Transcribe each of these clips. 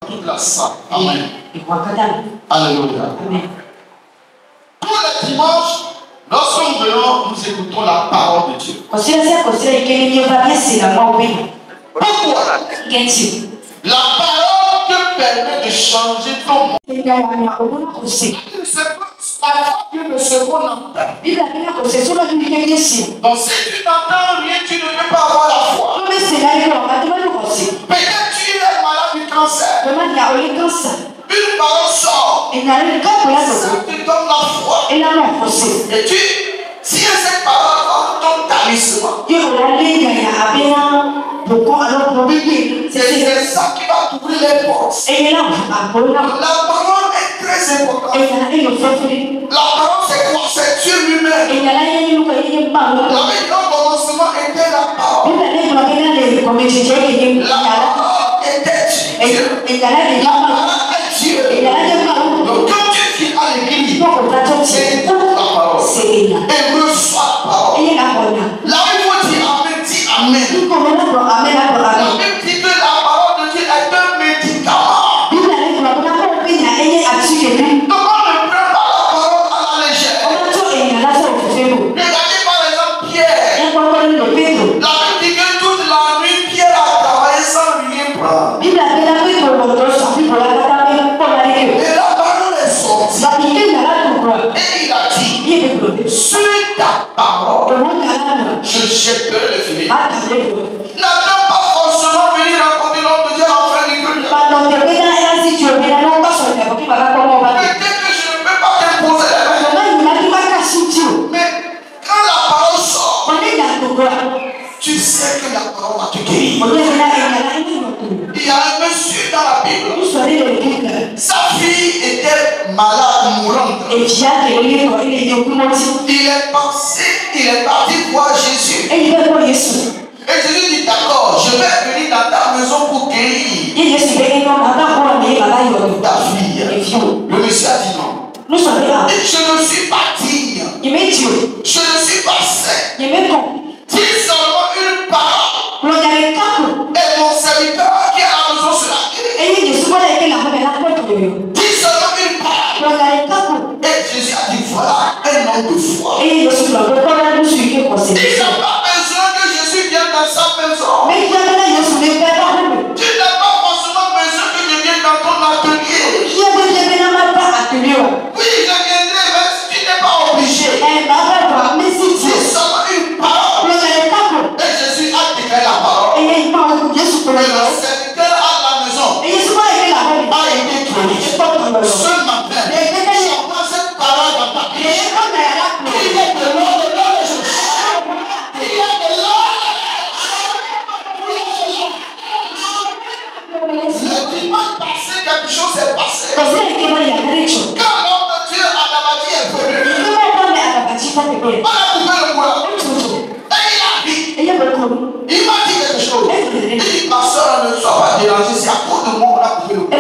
toute la salle. Amen. Alléluia. Amen. Tous les dimanches, lorsque nous venons, nous écoutons la parole de Dieu. Pourquoi? La parole te permet de changer ton monde. C'est parfois que le second n'entend. Donc si tu n'entends rien, tu ne peux pas avoir la foi. Peut-être tu es malade du cancer. Une parole sort. Ça te donne la foi. Et tu, si cette parole va ton talisman, c'est ça qui va t'ouvrir les portes. La parole est très importante. La parole c'est quoi? C'est Dieu lui-même. La vie au commencement était la parole. La parole était Dieu. La parole est Dieu. Donc quand tu viens à l'église, c'est pour la parole. Et reçois la parole. Là où il faut dire Amen, dis Amen. La Bible dit que la parole de Dieu est un médicament. Donc on ne prend pas la parole à la légère. Regardez par exemple Pierre. La Bible dit que toute la nuit Pierre a travaillé sans rien prendre. Et la parole est sortie. Et il a dit, sur ta parole, je jetterai le filet. N'attends pas forcément venir raconter l'homme de Dieu en fin de Peut-être que je ne peux pas t'imposer la main. Mais quand la parole sort, tu sais que la parole va te guérir. Il y a un monsieur dans la Bible. Sa fille était malade, mourante. Il est parti voir Jésus. Et Jésus dit d'accord, je vais venir dans ta maison pour guérir ta fille. Le monsieur a dit non. Et je ne suis pas digne. Je ne suis pas saint. Dis seulement une parole. Et mon serviteur qui est à la maison sera guéri. Dis seulement une parole. Et Jésus a dit voilà un homme de foi. Il n'a pas besoin que Jésus vienne dans sa maison. Tu n'as pas forcément besoin que je vienne dans ton atelier. Oui, je viendrai, mais tu n'es pas obligé. C'est seulement une parole. Et Jésus a déclaré la parole. Et le serviteur à la maison a été guéri. Ce matin, j'entends cette parole dans ta bouche. Il est de l'eau, de l'eau de Jésus. Il est de l'eau. Le dimanche passé, quelque chose s'est passé. Quand l'homme de Dieu Adamadi est venu, on a coupé le courant. Et il a dit, il m'a dit quelque chose. Il dit, ma soeur, ne sois pas dérangée, c'est à cause de moi qu'on a coupé le courant.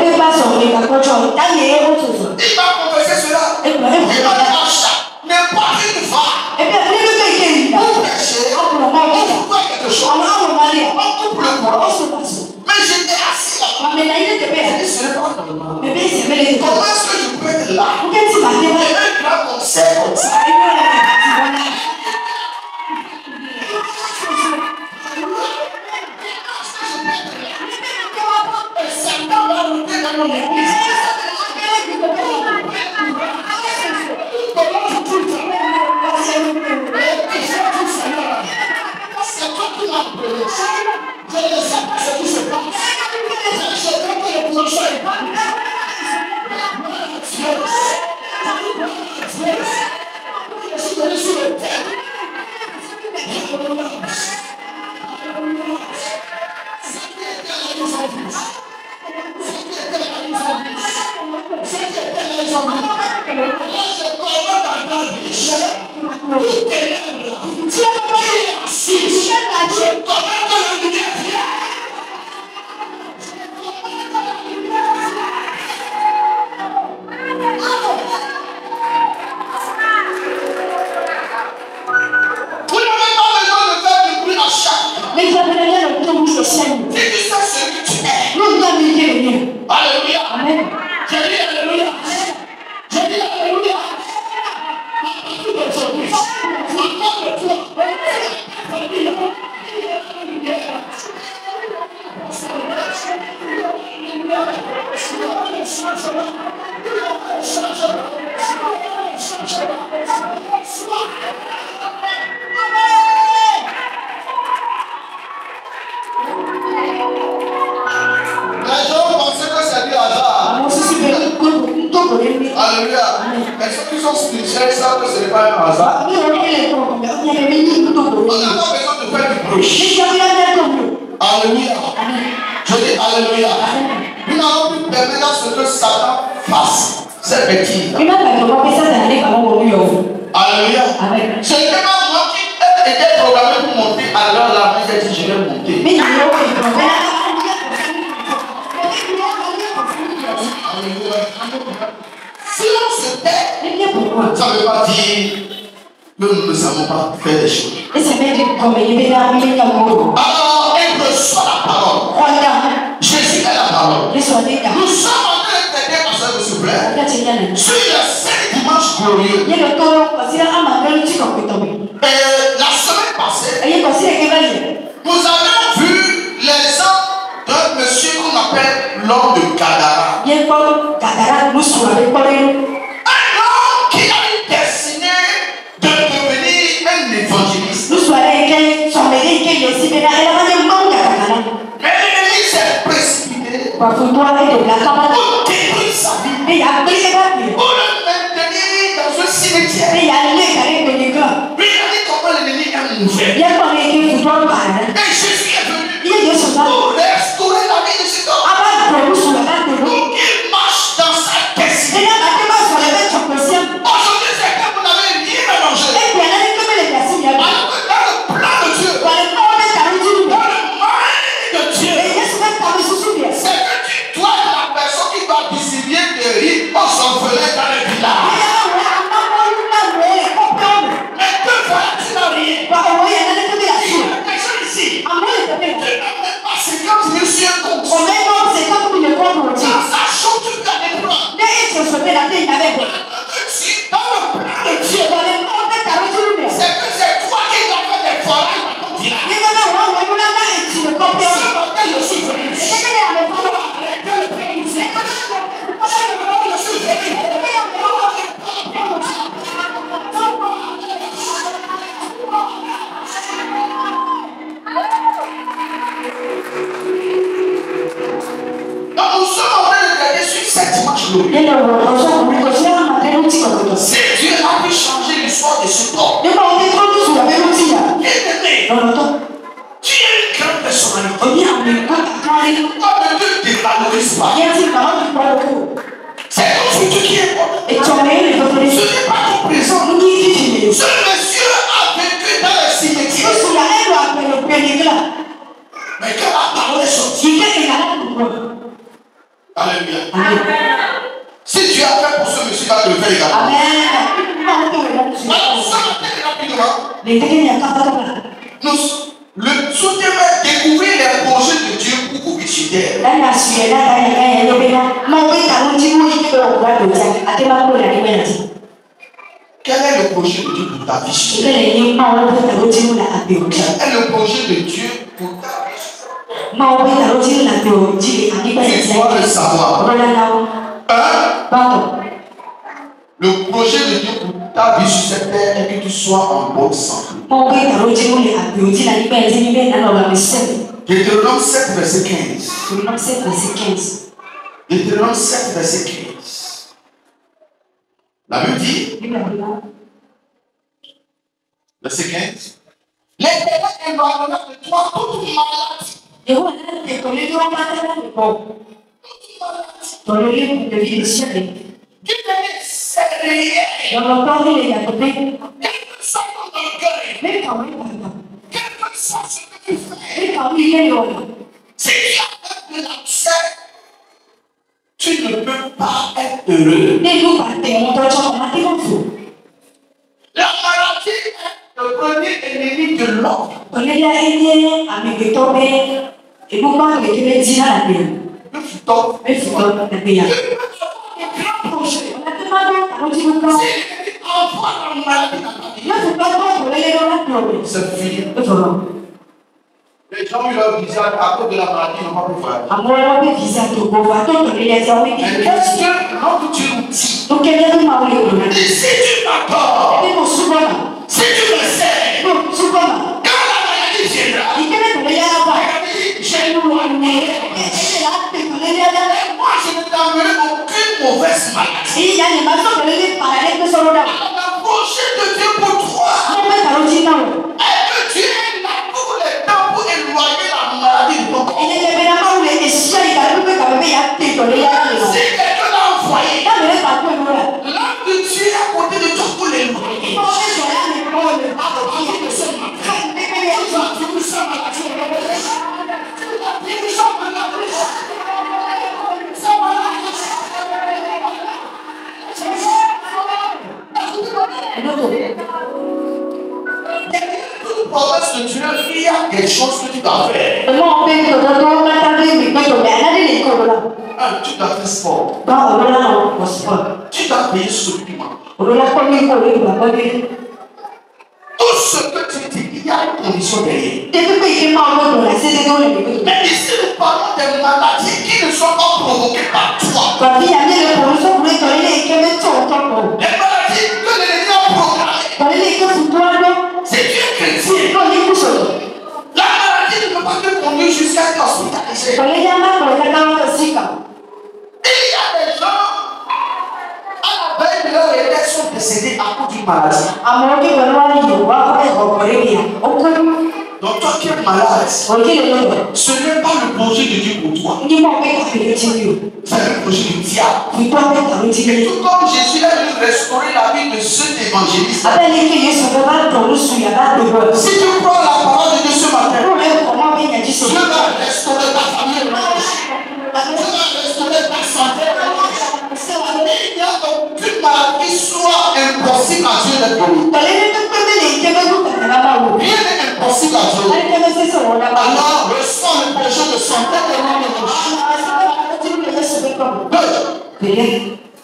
Il m'a confessé cela. Il m'a dit, n'importe une femme, pour pécher, on trouve quelque chose. On coupe le courant. Mais j'étais assis là-bas. Je dis, ce n'est pas normal. Comment est-ce que je peux être là? Et un grand concert comme ça. Certains vont monter dans mon église. C'est toi qui m'as appelé. Je ne sais pas ce qui se passe. Je veux que le prochain est pas. Je suis venu sur le terre. Alléluia. Alléluia. Mais ceux qui sont spirituels savent que ce n'est pas un hasard. On n'a pas besoin de faire du bruit. Alléluia. Je dis Alléluia. Nous n'allons plus permettre à ce que Satan fasse cette bêtise. Alléluia. Ce n'était pas moi qui était programmé pour monter. Alors la main j'ai dit je vais monter. Si on se tait, ça ne veut pas dire que nous ne savons pas faire des choses. Alors, elle reçoit la parole. Jésus est la parole. Nous sommes en train d'aider, pasteur, s'il vous plaît, sur le 5 dimanche glorieux. La semaine passée, nous avons vu l'exemple d'un monsieur qu'on appelle l'homme de Gadara. Un homme qui a une destinée de devenir un évangéliste. Mais l'ennemi s'est précipité pour détruire sa vie, pour le maintenir dans un cimetière. Lui, il a dit comment l'ennemi est mauvais. Et Jésus est venu pour restaurer la vie de cet homme, pour qu'il marche dans sa destinée. Aujourd'hui, c'est que vous n'avez rien mélangé. Alors que dans le plan de Dieu, dans le mind de Dieu, c'est que tu dois être la personne qui va distribuer des riz aux orphelins dans le village. Mais que voilà, tu n'as rien. Ici, tu n'as même pas 50 000 sur un compte. Dans sa chambre, tu peux aller prendre. Si dans le plan de Dieu, c'est que c'est toi qui dois faire des forages dans ton village. Ce matin, je suis venu. Donc nous sommes en train de regarder sur cette dimanche glorieux. C'est Dieu a pu changer l'histoire de ce corps. Tu es une grande personnalité. Pourquoi ne te dévalorise pas? C'est ton futur qui est important. Ce n'est pas ton présent. Ce monsieur a vécu dans le cimetière. Mais quand la parole est sortie, alléluia. Si tu as fait pour ce monsieur, il va te le faire également. Alors, ça va très rapidement. Le soutien va découvrir les projets de Dieu pour vous visiter. Quel est le projet de Dieu pour ta vie? Quel est le projet de Dieu pour ta vie? Tu dois le savoir. Le projet de Dieu pour ta vie sur cette terre est que tu sois en bonne santé. Deutéronome 7, verset 15. Deutéronome 7, verset 15. La Bible dit, verset 15. L'Éternel éloignera de toi toute maladie. Qui venait sérieux. Quel que soit ton orgueil. Quel que soit ce que tu fais. Si tu as de l'accès, tu ne peux pas être heureux. La maladie est le premier ennemi de l'homme. Le futon. C'est fini. Les gens ont eu leur visa à cause de la maladie, ils n'ont pas pu voyager. Mais qu'est-ce que l'autre tu nous dis? Et si tu m'attends, si tu me sais, quand la maladie viendra, j'ai une loi. Moi, je ne t'enverrai aucune mauvaise maladie. Alors, la prochaine de Dieu pour toi est que tu es là pour les temps pour éloigner la maladie de ton corps. Si quelqu'un l'a envoyé, l'âme de Dieu est à côté de toi pour l'éloigner. Promesse de Dieu, il y a quelque chose que tu dois faire. Tu dois faire sport. Tu dois payer supplément. Tout ce que tu dis, il y a une condition derrière. Mais ici, nous parlons des maladies qui ne sont pas provoquées par toi. Les maladies que l'ennemi a programmées. Si tu es chrétien, la maladie ne peut pas te conduire jusqu'à être hospitalisé. Il y a des gens, à la veille de leur état, sont décédés à cause d'une maladie. Donc toi qui es malade, ce n'est pas le projet de Dieu pour toi. C'est le projet du diable. Et tout comme Jésus est venu restaurer la vie de ceux d'évangélistes. Si tu crois la parole de Dieu ce matin, Dieu va restaurer ta famille. Dieu va restaurer ta santé. Il n'y a aucune maladie qui soit impossible à Dieu d'être guéri. Rien n'est impossible à Dieu. Alors, ressens le projet de santé de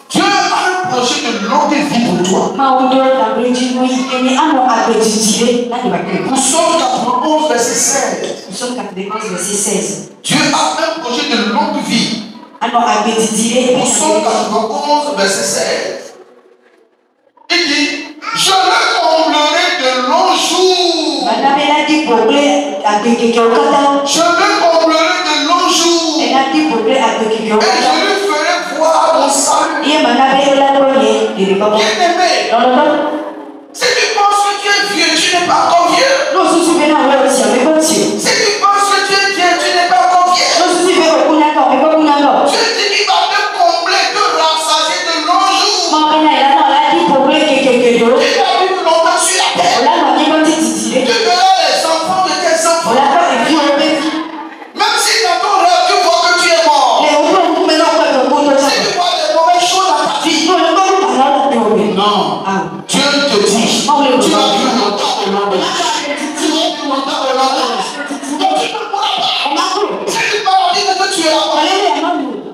Dieu a un projet de longue vie pour toi. Psaume 91, verset 16. Dieu a un projet de longue vie. Psaume 91, verset 16. Il dit, je le comblerai de longs jours. Je le comblerai de longs jours. Et je lui ferai voir mon salut. Bien-aimé, si tu penses que tu es vieux, tu n'es pas encore vieux. Si tu penses que tu es vieux, tu n'es pas encore vieux. Dieu dit qu'il va te combler, te rassasier de longs jours. Tu vas vivre longtemps sur la terre. Tu verras les enfants de tes enfants. Même si dans ton rêve tu vois que tu es mort. Si tu vois des mauvaises choses dans ta vie. Non. Dieu te dit, tu vas vivre longtemps au long de la vie. Tu vas vivre longtemps au long de la vie. Donc tu ne pourras pas. C'est une maladie que tu es là.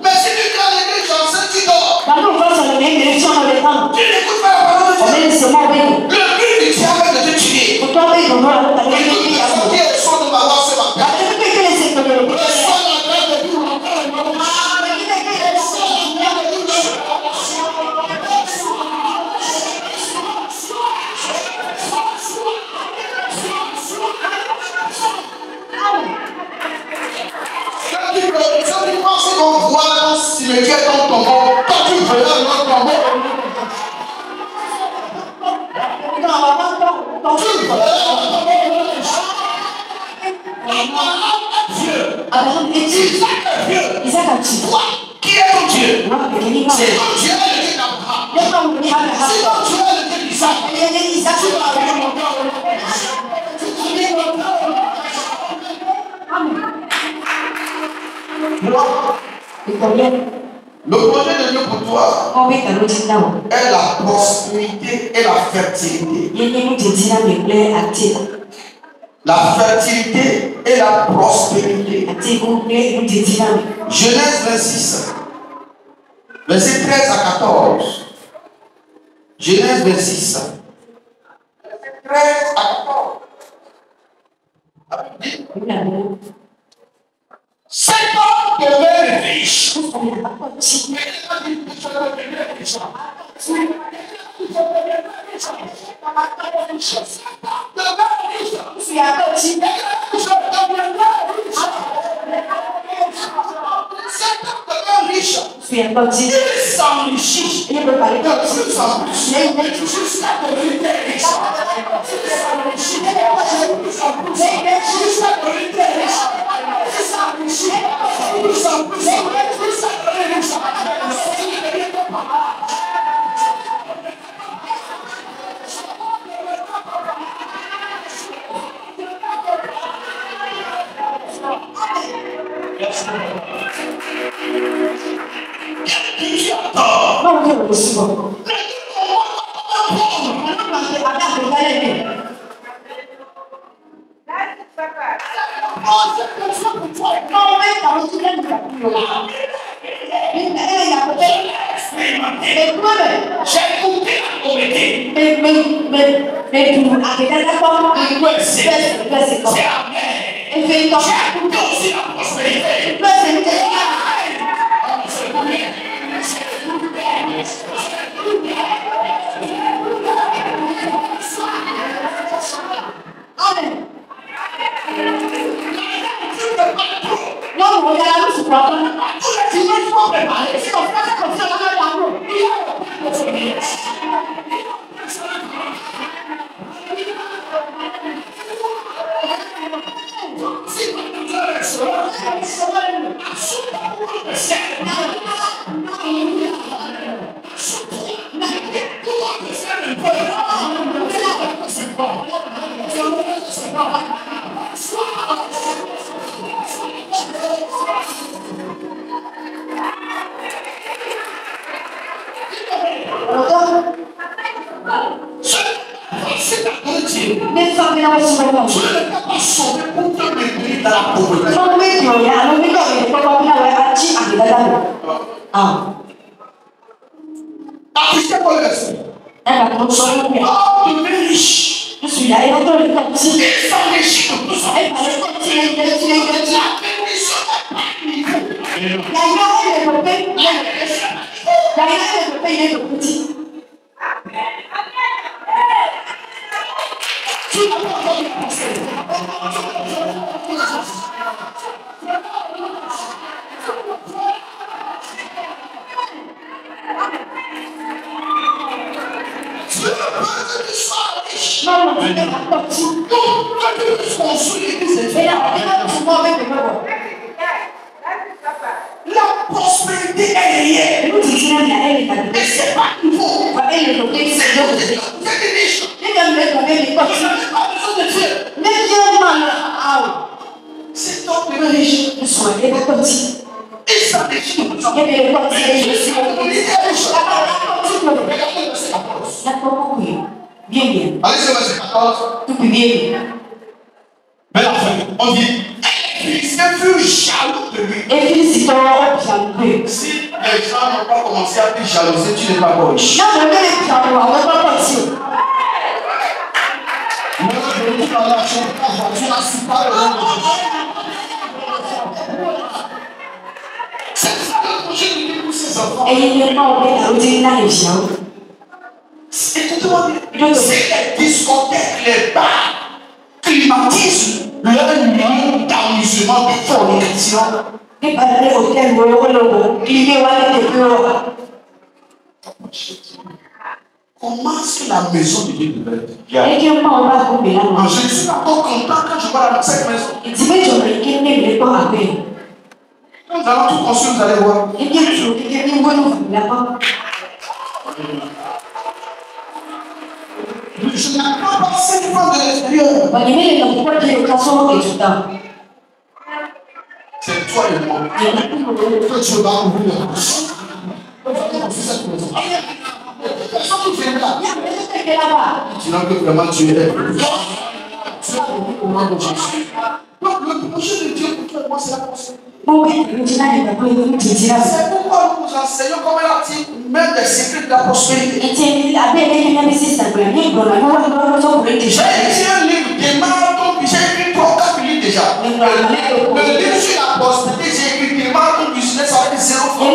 Mais si tu viens à l'église, j'enseigne, tu dors. Tu n'écoutes pas la parole de Dieu. Le but du diable est de te tuer. Et toute personne qui est au son de ma voix ce matin, reçois la grâce de Dieu. Quand tu penses qu'on voit ton cimetière, ton tombeau, quand tu verras notre tombeau, Isaac a dit, qui est ton Dieu? C'est ton Dieu est le Dieu d'Abraham. C'est ton Dieu est le Dieu d'Isaac. Le projet de Dieu pour toi est la prospérité et la fertilité. La fertilité et la prospérité. Genèse 26, verset 13 à 14. Genèse 26, verset 13 à 14. Cet homme devait riche. Il s'enrichit. Il peut parler de plus en plus. Il est jusqu'à devenir riche. La prospérité est réelle. Et c'est pas nouveau. Cet homme devait riche. Il s'enrichit. Bien. Allez, c'est verset 14. Tout bien. Mais la fin, on dit, Philistins furent jaloux de lui. Et Philistins jaloux. Si les gens n'ont pas commencé à te jalouser, tu n'es pas bon. Si les discothèques, les bars climatisent leur niveau d'amusement de fornication. Comment est-ce que la maison de Dieu devait être? Je suis encore content quand je vois cette maison. Quand nous allons tout construire, vous allez voir. Je n'attends pas cette fois de l'extérieur. C'est toi et moi. Toi, tu vas ouvrir la bouche. Personne ne vient là. Tu n'as que vraiment tu es. Tu as compris comment je suis. Donc, le projet de Dieu pour toi et moi, c'est la prospérité. C'est pourquoi nous nous enseignons comment il a dit mettre des secrets de la prospérité. J'ai écrit un livre, démarre ton, j'ai écrit 3 ou 4 livres déjà. Le livre sur la prospérité, j'ai écrit tellement que business avec 0 francs.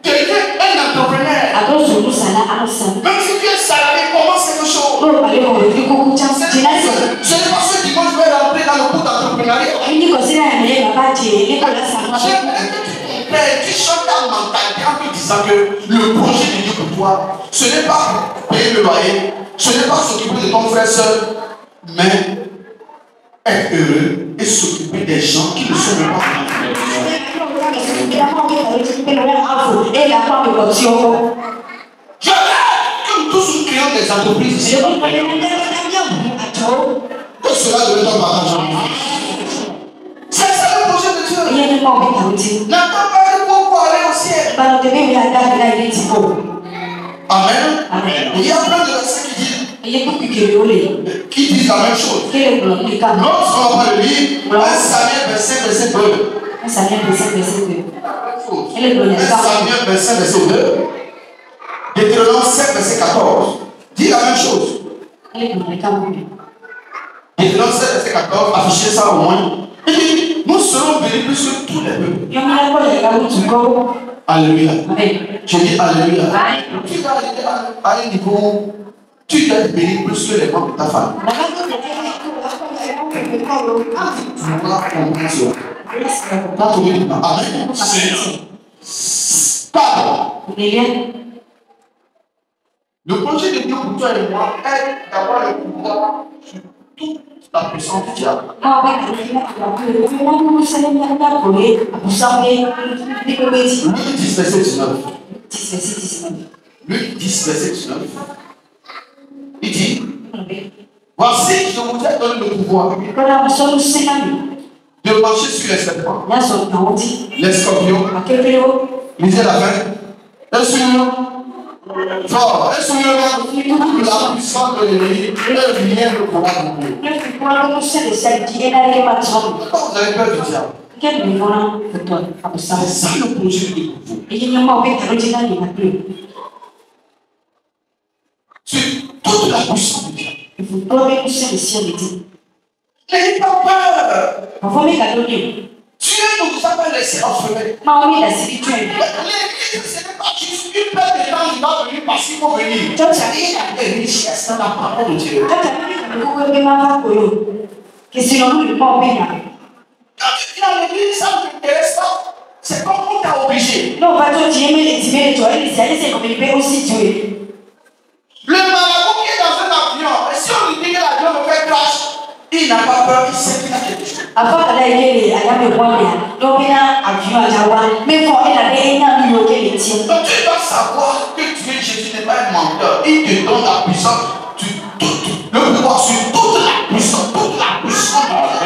Quelqu'un, un entrepreneur. Même si tu es salarié, commence quelque chose. Ce n'est pas ceux qui vont jouer rentrer dans le coup d'entrepreneuriat. Tu changes ta mentalité en te disant que le projet de Dieu pour toi, ce n'est pas payer le loyer, ce n'est pas s'occuper de ton frère seul, mais être heureux et s'occuper des gens qui ne sont même pas je rêve que nous tous nous créons des entreprises ici. Que cela devait être partage. C'est ça le projet de Dieu. N'attends pas de pour aller au ciel. Amen. Il y a plein de versets qui disent la même chose. L'autre, on va le lire. 1 Samuel verset 2. 1 Samuel verset 2. Deutéronome 7 verset 14. Dit la même chose. Deutéronome 7 verset 14. Affichez ça au moins. Il dit, nous serons bénis plus que tous les peuples. Alléluia. Je dis Alléluia. Tu dois aller à un niveau, tu dois être béni plus que les membres de ta famille. Amen. Le projet de Dieu pour toi et moi est d'avoir le pouvoir sur toute la puissance du diable. Luc 10 verset 19. Luc 10 verset 19. Il dit, voici je vous ai donné le pouvoir de marcher sur les serpents, les scorpions, lisez la fin, et sur la puissance de l'ennemi, et rien ne pourra vous nuire. Pourquoi vous avez peur du diable? C'est ça le projet de Dieu pour vous. Sur toute la puissance du diable. N'ayez pas peur. Dieu ne vous a pas laissé enfermer. L'église, ce n'est pas juste une paire de temps qui va venir parce qu'il faut venir. Il y a des richesses dans la parole de Dieu. Quand tu viens à l'église, ça ne t'intéresse pas. C'est comme on t'a obligé. Le marabout qui est dans un avion, et si on lui dit que l'avion me fait crash, il n'a pas peur, il sait qu'il a quelque chose. Donc tu dois savoir que Dieu, Jésus n'est pas un menteur. Il te donne la puissance, le pouvoir sur toute la puissance, toute la puissance. La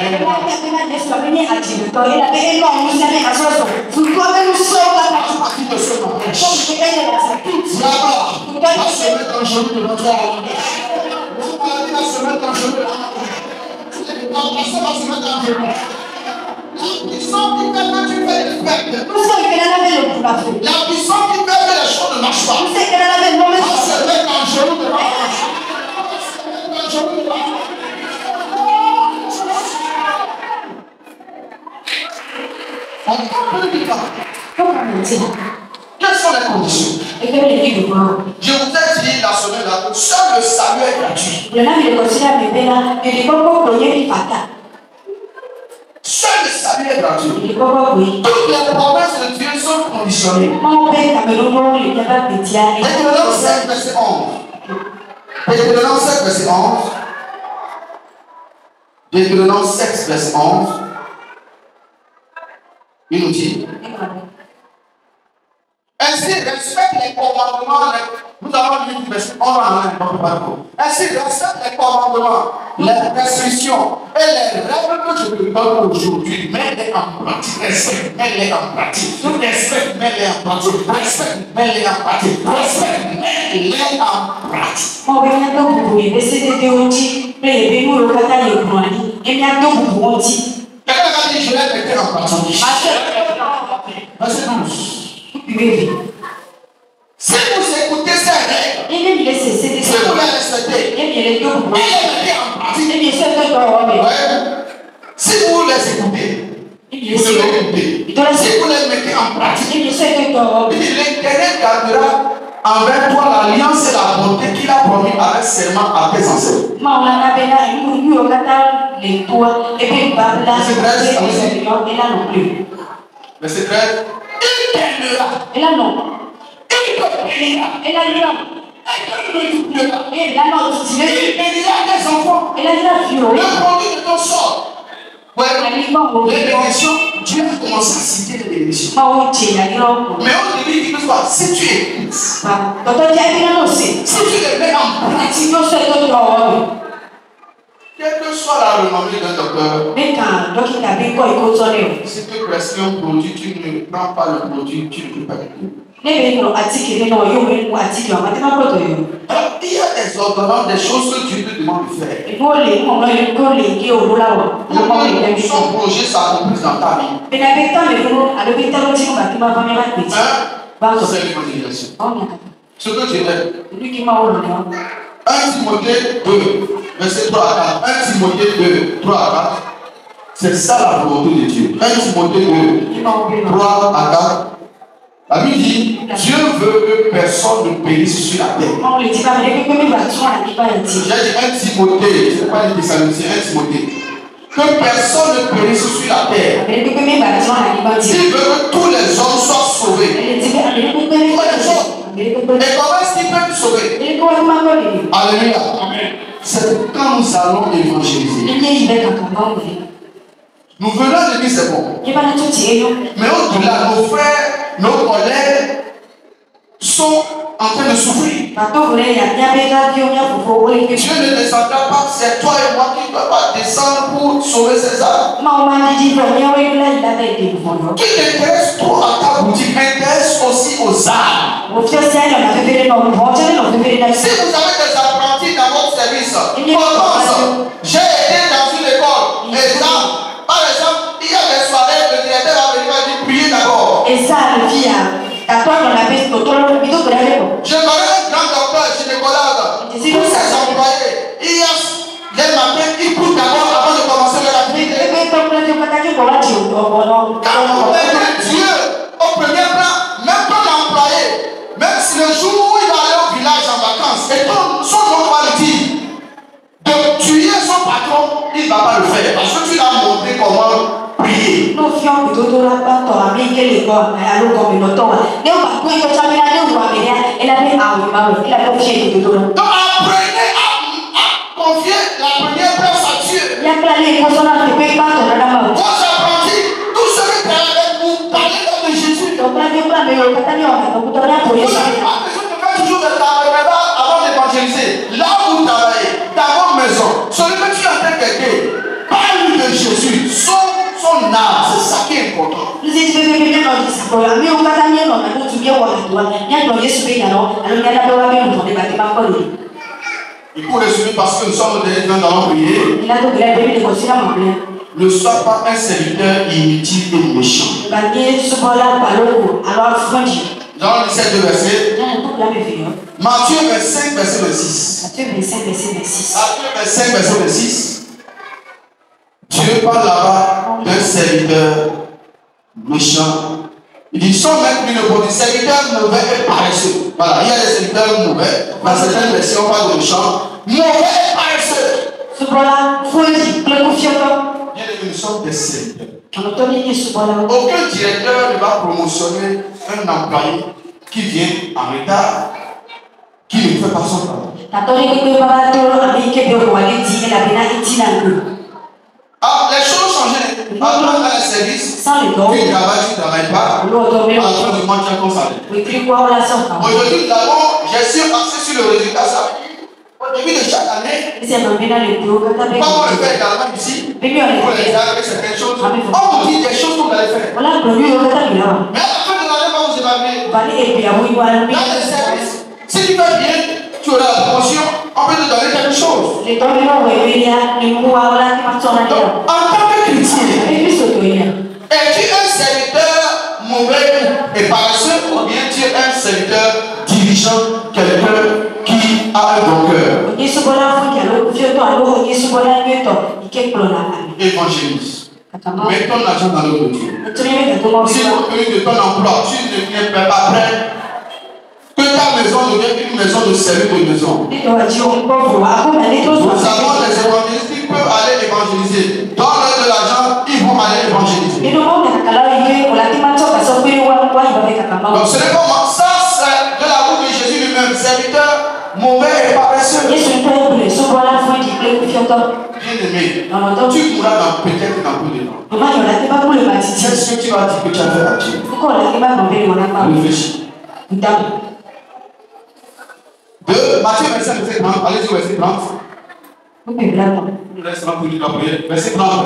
puissance qui fait que tu fais le fait. La puissance qui fait que les choses ne marchent pas. On se met en genou devant. Quelles sont les conditions? Je vous ai dit la semaine dernière, seul le salut est gratuit. Seul le salut est gratuit. Toutes les promesses de Dieu sont conditionnées. Deutéronome 7 verset 11. Deutéronome 7 verset 11. Deutéronome 7 verset 11. Il nous dit, ainsi respecte les commandements. Nous avons lu du verset 11 en ainsi respecte les commandements, les restrictions et les règles que je te donne aujourd'hui. Mets-les en pratique. Respecte, mets-les en pratique. Respecte, mets-les en pratique. Respecte, mets-les en pratique. Respecte, mets-les en pratique. Quelqu'un a dit, je l'ai mettre en pratique. Verset 12. Si vous écoutez ces règles, si vous les respectez, et les mettez en pratique, si vous les écoutez, vous devez écouter. Si vous les mettez en pratique, l'Éternel gardera envers toi l'alliance et la bonté qu'il a promis avec serment à tes ancêtres. Verset 13. Il t'aimera. Il te bénira. Il bénira tes enfants. Le produit de ton sort. Ouais, les bénédictions, Dieu a commencé à citer les bénédictions. Mais au début, il dit que si tu écoutes, si tu les mets en pratique, quelle que soit la renommée d'un docteur, si tu prescris un produit, tu ne prends pas le produit, tu ne peux pas l'écouter. Il y a des ordonnances, des choses que Dieu te demande de faire. Son projet s'accomplit dans ta vie. C'est l'évangélisation. Ce que tu fais. 1 Timothée 2, verset 3 à 4. 1 Timothée 2, 3 à 4. C'est ça la volonté de Dieu. 1 Timothée 2, 3 à 4. La Bible dit, Dieu veut que personne ne périsse sur la terre. J'ai dit 1 Timothée, ce n'est pas les Thessaloniciens, 1 Timothée. Que personne ne périsse sur la terre. Il veut que tous les hommes soient sauvés. Tous les hommes. Et comment est-ce qu'il peut nous sauver? Alléluia. C'est quand nous allons évangéliser. Nous venons de dire c'est bon. Mais au-delà, nos frères, nos collègues sont en train de souffrir. Dieu ne descendra pas, c'est toi et moi qui ne doivent pas descendre pour sauver ces âmes. Qui t'intéresse trop à ta boutique, intéresse aussi aux âmes. Si vous avez des apprentis dans votre service, j'ai été dans une école, par exemple, il y a des soirées, le directeur va venir dire priez d'abord. Je connais un grand docteur gynécologue. Tous ses employés, les matins, ils courent d'abord avant de commencer leur activité. Quand on met Dieu au premier plan, même pas l'employé, même si le jour où il va aller au village en vacances, et son nom va le dire, de tuer son patron, il ne va pas le faire. Parce que tu l'as montré comment prier. Donc apprenez à confier la première place à Dieu. Vos apprentis, tous ceux qui travaillent avec vous, parlez de Jésus. Vous n'avez pas besoin de faire toujours des travail avant d'évangéliser. Là où vous travaillez, dans votre maison, celui que tu es en train d'aider, parle de Jésus, son âme, c'est ça qui est important. Et pour résumer, parce que nous sommes des gens dans notre prière, ne sois pas un serviteur inutile et méchant. Dans les 7 versets, Matthieu 25, verset 26. Matthieu 25, verset 26. Dieu parle là-bas d'un serviteur méchant. Il dit son maître lui répondit, serviteur mauvais et paresseux. Voilà, il y a des serviteurs mauvais. Dans certaines versions, on parle de méchants. Mauvais et paresseux. Bien aimé, nous sommes des serviteurs. Aucun directeur ne va promotionner un employé qui vient en retard, qui ne fait pas son travail. Ah, les choses changent. Avant dans le service, tu travailles, tu ne travailles pas. À la fin du mois, tu as ton salaire. Aujourd'hui, d'abord, j'ai su axer sur le résultat. Ça au début de chaque année, comment on le fait également ici, pour les avec certaines choses, on vous dit des choses que vous allez faire. Mais à la fin de l'année, quand vous évaluez, dans les services, si tu fais bien, tu auras la promotion, on peut te donner quelque chose. Donc, en tant que chrétien, es-tu un serviteur mauvais et paresseux ou bien tu es un serviteur dirigeant, quelqu'un cœur. Évangélise. Mets ton argent dans le Dieu. Si au pays de ton emploi, tu ne viens pas prêt, que ta maison devienne une maison de service de maison. Nous avons les évangélistes qui peuvent aller évangéliser. Donne-leur de l'argent, ils vont aller évangéliser. Donc ce n'est pas moi, ça c'est de la bouche de Jésus lui-même, serviteur mauvais et paresseux. Bien-aimé, tu mourras peut-être dans peu de temps. Qu'est-ce que tu vas dire que tu as fait à Dieu? Réfléchis. De Matthieu 25, verset 30. Allez-y, verset 30. Verset 30.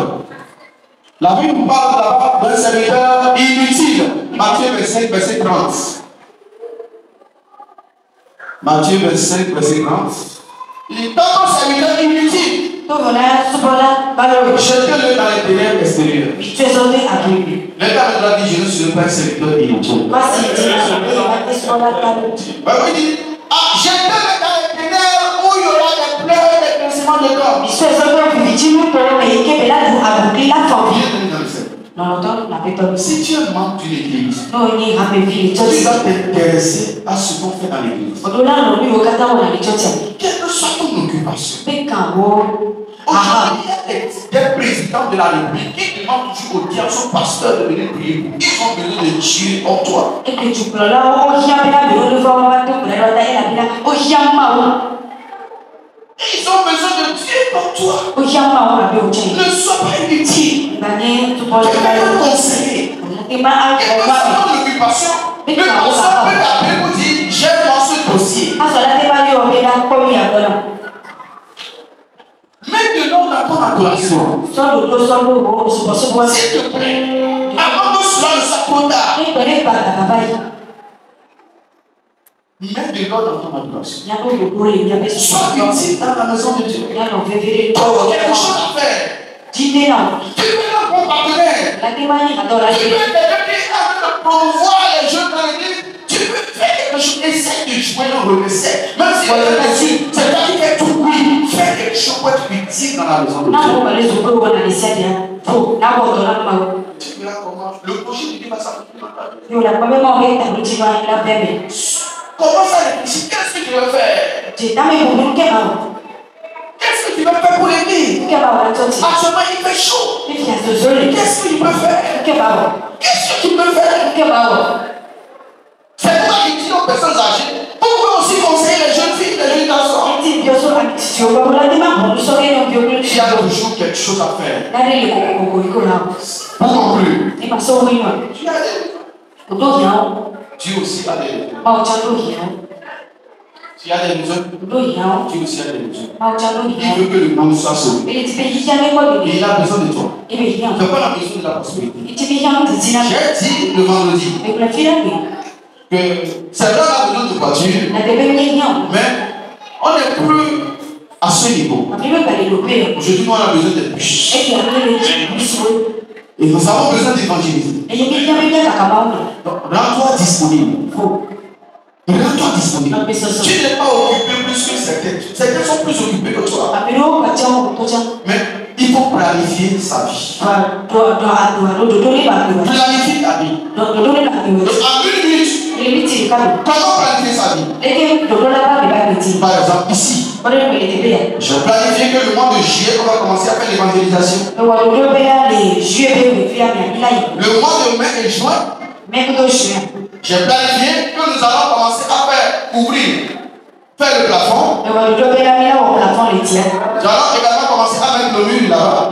La Bible nous parle là-bas d'un serviteur inutile. Matthieu 25, verset 30. Matthieu 25, verset 30. Il est un serviteur inutile. Jetez-le dans les ténèbres extérieures. L'État me dit, je ne suis pas un serviteur inutile. Il dit, jetez-le dans les ténèbres où il y aura des pleurs et des pincements de corps. Si tu es membre d'une église, tu dois t'intéresser à ce qu'on fait dans l'église. Quelle que soit ton occupation. Aujourd'hui, il y a des présidents de la République qui demandent toujours au diable, son pasteur, de venir prier. Ils ont besoin de tuer en toi. Ils ont besoin de Dieu pour toi. Ne sois pas inutile. Tu peux conseiller. Quelle que soit ton occupation, le pasteur peut t'appeler pour dire j'ai dans ce dossier. Mets de l'eau dans ton adoration. S'il te plaît, avant que cela ne soit trop tard. Mets de l'eau dans ton adoration. Sois utile dans la maison de Dieu. Trouve quelque chose à faire. Tu peux être un bon partenaire. Tu peux être quelqu'un qui a envie de promouvoir les jeunes dans l'église. Tu peux faire quelque chose. Essaye de jouer dans le recette. Même si c'est toi qui fais tout, oui. Fais quelque chose pour être utile dans la maison de Dieu. Tu verras comment le projet de Dieu va s'accomplir dans ta vie. Commence à réfléchir. Qu'est-ce que tu veux faire? Qu'est-ce que tu veux faire pour l'église? Actuellement, il fait chaud. Qu'est-ce que tu peux faire? Qu'est-ce que tu peux faire? C'est toi qui dis aux personnes âgées. Vous pouvez aussi conseiller les jeunes filles, les jeunes garçons. Il y a toujours quelque chose à faire. Pour conclure, tu as des Dieu aussi a des tu as des besoins. Dieu aussi a des besoins. Il veut que le monde soit sauvé. Et il a besoin de toi. Tu n'as pas la besoin de la prospérité. J'ai dit le vendredi que c'est vrai qu'on a besoin de voiture, mais on n'est plus à ce niveau. Aujourd'hui, on a besoin de bûches. Et nous avons besoin d'évangéliser. Rends-toi disponible. Rends-toi disponible. Tu n'es pas occupé plus que certains. Certains sont plus occupés que toi. Mais il faut planifier sa vie. Planifier ta vie. En une minute, comment planifier sa vie? Par exemple, ici. Je planifie que le mois de juillet, on va commencer à faire l'évangélisation. Le mois de mai et juin, j'ai planifié que nous allons commencer à faire ouvrir, faire le plafond. Nous allons également commencer à mettre le mur là-bas.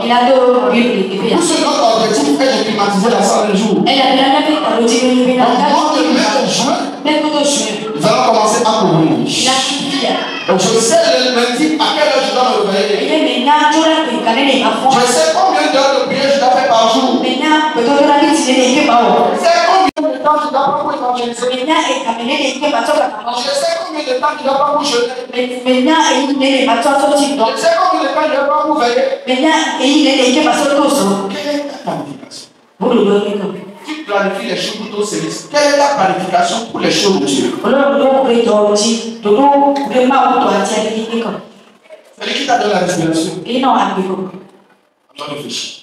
Tout ce notre objectif est de climatiser la salle de jour. Au mois de mai et juin, nous allons commencer à couvrir. Donc je sais le lundi à quelle heure je dois me réveiller. Je sais combien d'heures de prière je dois faire par jour. Je sais combien de temps je dois prendre pour évangéliser. Je sais combien de temps je dois prendre pour jeûner. Je sais combien de temps je dois prendre pour veiller. Quelle est ta planification? Tu planifies les choses pour ton service. Quelle est ta planification pour les choses de Dieu? C'est lui qui t'a donné la respiration. You know, I'm people. On doit réfléchir.